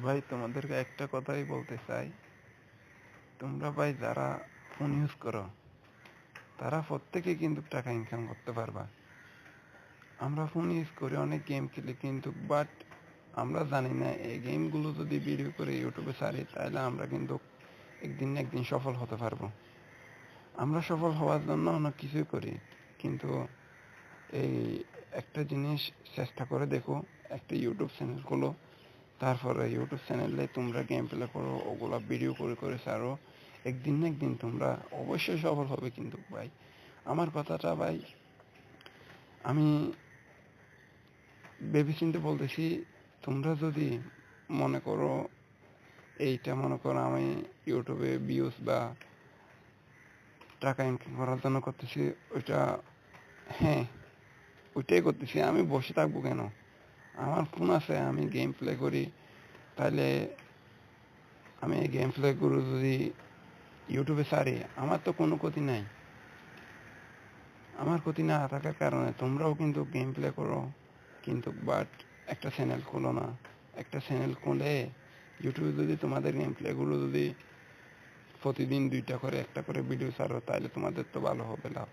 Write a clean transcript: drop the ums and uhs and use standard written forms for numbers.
ভাই তোমাদেরকে একটা কথাই বলতে চাই, তোমরা ভাই যারা ফোন ইউজ করো তারা প্রত্যেকে কিন্তু টাকা ইনকাম করতে পারবা। আমরা ফোন ইউজ করি, অনেক গেম খেলি, কিন্তু বাট আমরা জানি না এই গেমগুলো যদি ভিডিও করে ইউটিউবে ছাড়ি তাহলে আমরা কিন্তু একদিন না একদিন সফল হতে পারবো। আমরা সফল হওয়ার জন্য অনেক কিছুই করি, কিন্তু এই একটা জিনিস চেষ্টা করে দেখো, একটা ইউটিউব চ্যানেল খোলো, তারপরে ইউটিউব চ্যানেলে তোমরা গেম প্লে করো, ওগুলা ভিডিও করে করে ছাড়ো, একদিন না একদিন তোমরা অবশ্যই সফল হবে। কিন্তু ভাই আমার কথাটা ভাই আমি ভেবেচিন্তে বলতেছি, তোমরা যদি মনে করো এইটা মনে করো আমি ইউটিউবে ভিউজ বা টাকা ইনকাম করার জন্য করতেছি, ওইটা হ্যাঁ ওইটাই করতেছি, আমি বসে থাকবো কেন? আমার ফোন আছে, আমি গেম প্লে করি, তাহলে আমি এই গেম প্লেগুলো যদি ইউটিউবে ছাড়ি আমার তো কোনো ক্ষতি নাই। আমার ক্ষতি না থাকার কারণে তোমরাও কিন্তু গেম প্লে করো, কিন্তু বাট একটা চ্যানেল খোলো না। একটা চ্যানেল খুলে ইউটিউবে যদি তোমাদের গেম প্লেগুলো যদি প্রতিদিন 2টা করে 1টা করে ভিডিও ছাড়ো তাহলে তোমাদের তো ভালো হবে, লাভ।